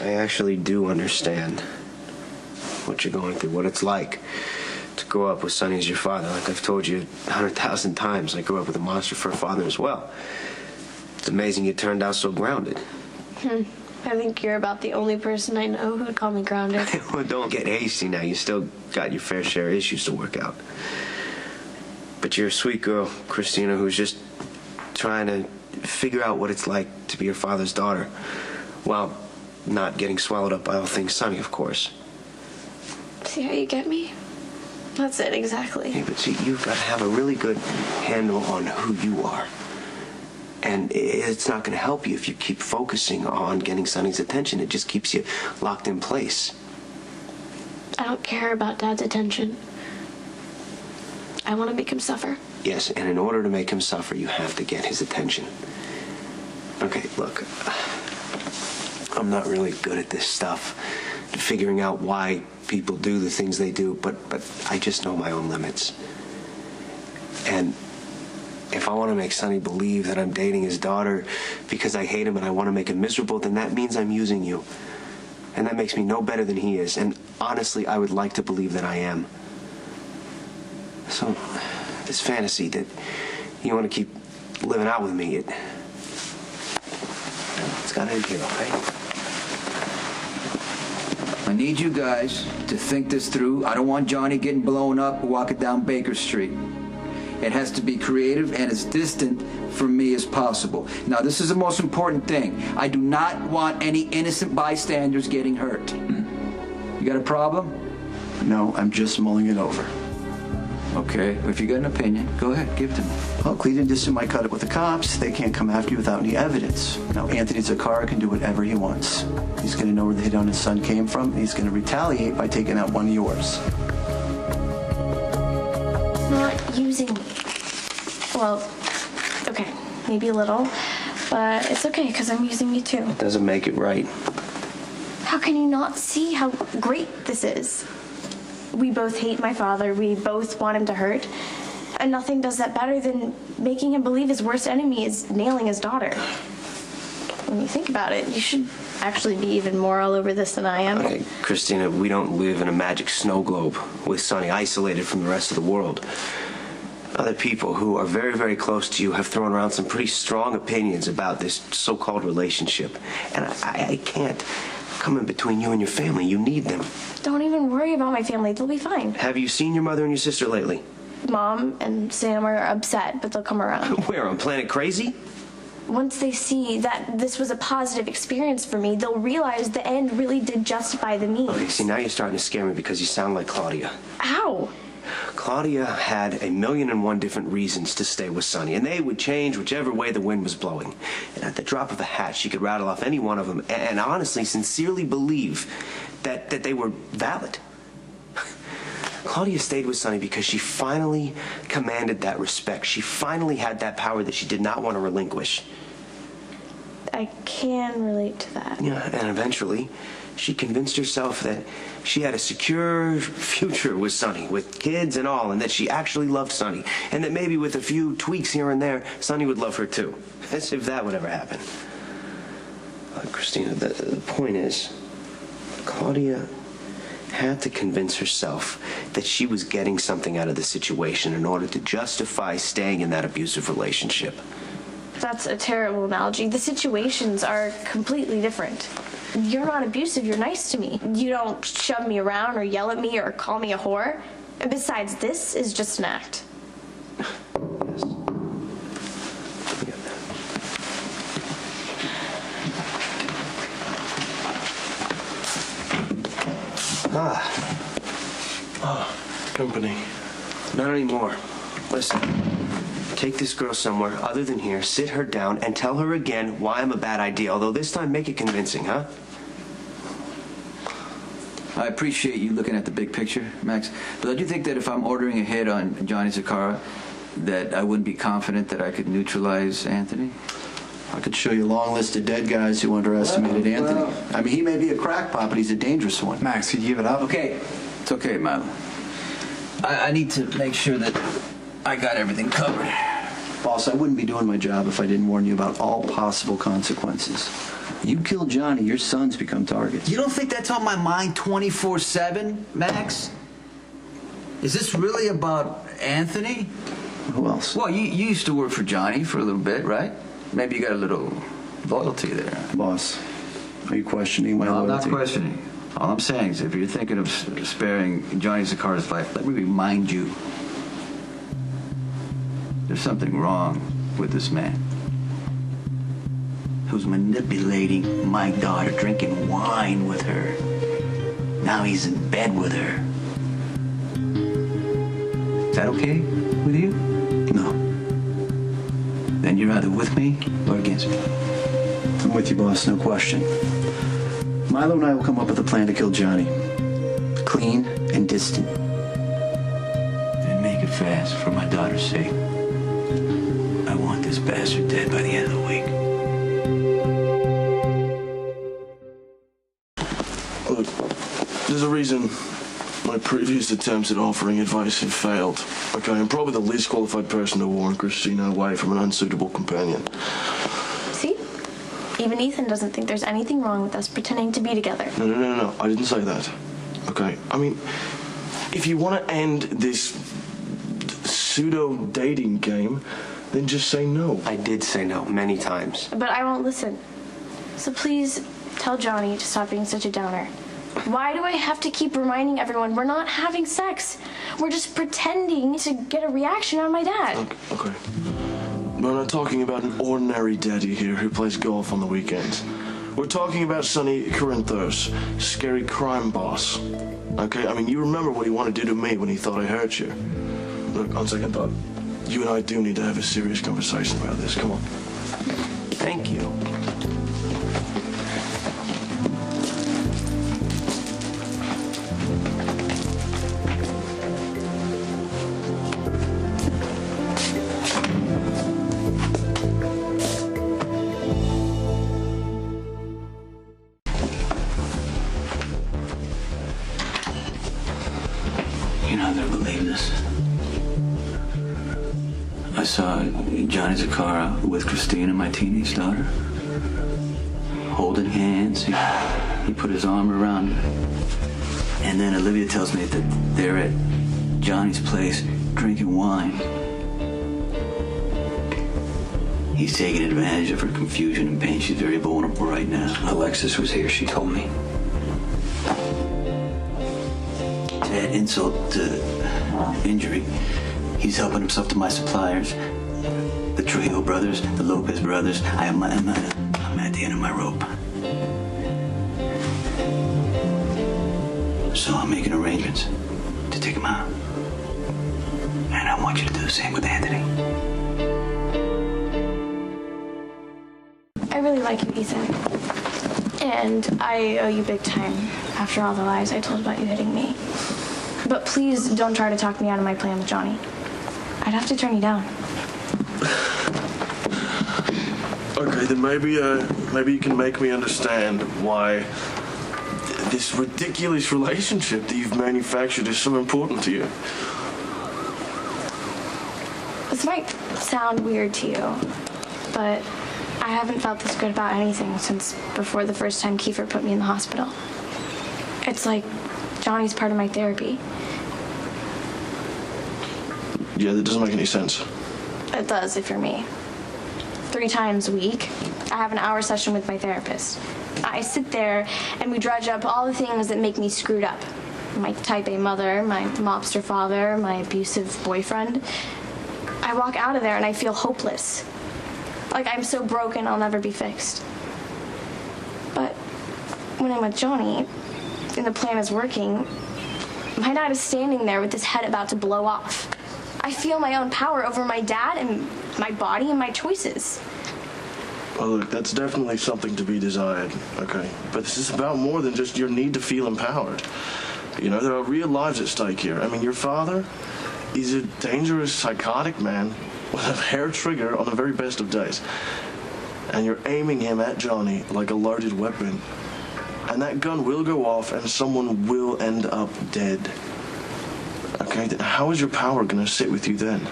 I actually do understand what you're going through, what it's like to grow up with Sonny as your father. Like I've told you 100,000 times, I grew up with a monster for a father as well. It's amazing you turned out so grounded. I think you're about the only person I know who'd call me grounded. Well, don't get hasty now. You still got your fair share of issues to work out. But you're a sweet girl, Kristina, who's just trying to figure out what it's like to be your father's daughter. While not getting swallowed up by all things Sonny, of course. See how you get me? That's it, exactly. Hey, but see, you've got to have a really good handle on who you are. And it's not going to help you if you keep focusing on getting Sonny's attention. It just keeps you locked in place. I don't care about Dad's attention. I want to make him suffer. Yes, and in order to make him suffer, you have to get his attention. Okay, look, I'm not really good at this stuff, figuring out why people do the things they do, but I just know my own limits. And if I want to make Sonny believe that I'm dating his daughter because I hate him and I want to make him miserable, then that means I'm using you. And that makes me no better than he is. And honestly, I would like to believe that I am. So, this fantasy that you want to keep living out with me, it's got to end here, okay? I need you guys to think this through. I don't want Johnny getting blown up walking down Baker Street. It has to be creative and as distant from me as possible. Now, this is the most important thing. I do not want any innocent bystanders getting hurt. You got a problem? No, I'm just mulling it over. Okay, if you got an opinion, go ahead, give it to me. Well, Cleveland District might cut it with the cops. They can't come after you without any evidence. Now, Anthony Zakara can do whatever he wants. He's going to know where the hit on his son came from, and he's going to retaliate by taking out one of yours. Not using me. Well, okay, maybe a little, but it's okay because I'm using you too. It doesn't make it right. How can you not see how great this is? We both hate my father. We both want him to hurt. And nothing does that better than making him believe his worst enemy is nailing his daughter. When you think about it, you should actually be even more all over this than I am. Okay, Kristina, we don't live in a magic snow globe with Sonny isolated from the rest of the world. Other people who are very, very close to you have thrown around some pretty strong opinions about this so-called relationship. And I can't come in between you and your family. You need them. Don't even worry about my family. They'll be fine. Have you seen your mother and your sister lately? Mom and Sam are upset, but they'll come around. Where, on Planet Crazy? Once they see that this was a positive experience for me, they'll realize the end really did justify the means. Okay, see, now you're starting to scare me because you sound like Claudia. How? Claudia had 1,000,001 different reasons to stay with Sonny, and they would change whichever way the wind was blowing. And at the drop of a hat, she could rattle off any one of them and honestly, sincerely believe that they were valid. Claudia stayed with Sonny because she finally commanded that respect. She finally had that power that she did not want to relinquish. I can relate to that. Yeah, and eventually, she convinced herself that she had a secure future with Sonny, with kids and all, and that she actually loved Sonny, and that maybe with a few tweaks here and there, Sonny would love her too. As if that would ever happen. Kristina, the point is, Claudia had to convince herself that she was getting something out of the situation in order to justify staying in that abusive relationship. That's a terrible analogy. The situations are completely different. You're not abusive, you're nice to me. You don't shove me around or yell at me or call me a whore. And besides, this is just an act. Yes. I get that. Company. Not anymore. Listen, take this girl somewhere other than here, sit her down, and tell her again why I'm a bad idea, although this time make it convincing, huh? I appreciate you looking at the big picture, Max, but don't you think that if I'm ordering a hit on Johnny Zakara, that I wouldn't be confident that I could neutralize Anthony? I could show you a long list of dead guys who underestimated Anthony. I mean, he may be a crackpot, but he's a dangerous one. Max, could you give it up? Okay, it's okay, Milo. I need to make sure that I got everything covered. Boss, I wouldn't be doing my job if I didn't warn you about all possible consequences. You kill Johnny, your sons become targets. You don't think that's on my mind 24/7, Max? Is this really about Anthony? Who else? Well, you used to work for Johnny for a little bit, right? Maybe you got a little loyalty there. Boss, are you questioning my No, I'm loyalty? not questioning. All I'm saying is if you're thinking of sparing Johnny Zaccaro's life, let me remind you. There's something wrong with this man who's manipulating my daughter, drinking wine with her. Now he's in bed with her. Is that okay with you? No. Then you're either with me or against me. I'm with you, boss, no question. Milo and I will come up with a plan to kill Johnny. Clean and distant. And make it fast for my daughter's sake. I want this bastard dead by the end of the week. Look, there's a reason my previous attempts at offering advice have failed. Okay, I'm probably the least qualified person to warn Kristina away from an unsuitable companion. See? Even Ethan doesn't think there's anything wrong with us pretending to be together. No. I didn't say that. Okay? I mean, if you want to end this pseudo-dating game, then just say no. I did say no many times. But I won't listen. So please tell Johnny to stop being such a downer. Why do I have to keep reminding everyone we're not having sex? We're just pretending to get a reaction out of my dad. Okay. We're not talking about an ordinary daddy here who plays golf on the weekends. We're talking about Sonny Corinthos, scary crime boss. Okay? I mean, you remember what he wanted to do to me when he thought I hurt you. Look, on second thought, you and I do need to have a serious conversation about this. Come on. Thank you. You're not gonna believe this. I saw Johnny Zaccara with Kristina, my teenage daughter, holding hands. He put his arm around her. And then Olivia tells me that they're at Johnny's place drinking wine. He's taking advantage of her confusion and pain. She's very vulnerable right now. Alexis was here, she told me. To add insult to injury, he's helping himself to my suppliers, the Trujillo brothers, the Lopez brothers. I'm at the end of my rope. So I'm making arrangements to take him out. And I want you to do the same with Anthony. I really like you, Ethan. And I owe you big time after all the lies I told about you hitting me. But please don't try to talk me out of my plan with Johnny. I'd have to turn you down. Okay, then maybe you can make me understand why this ridiculous relationship that you've manufactured is so important to you. This might sound weird to you, but I haven't felt this good about anything since before the first time Kiefer put me in the hospital. It's like Johnny's part of my therapy. Yeah, that doesn't make any sense. It does if you're me. 3 times a week, I have an hour session with my therapist. I sit there and we dredge up all the things that make me screwed up. My type A mother, my mobster father, my abusive boyfriend. I walk out of there and I feel hopeless. Like I'm so broken I'll never be fixed. But when I'm with Johnny, and the plan is working, my dad is standing there with his head about to blow off. I feel my own power over my dad and my body and my choices. Well, look, that's definitely something to be desired, okay? But this is about more than just your need to feel empowered. You know, there are real lives at stake here. I mean, your father, he's a dangerous, psychotic man with a hair trigger on the very best of days. And you're aiming him at Johnny like a loaded weapon. And that gun will go off and someone will end up dead. Okay, how is your power gonna sit with you then?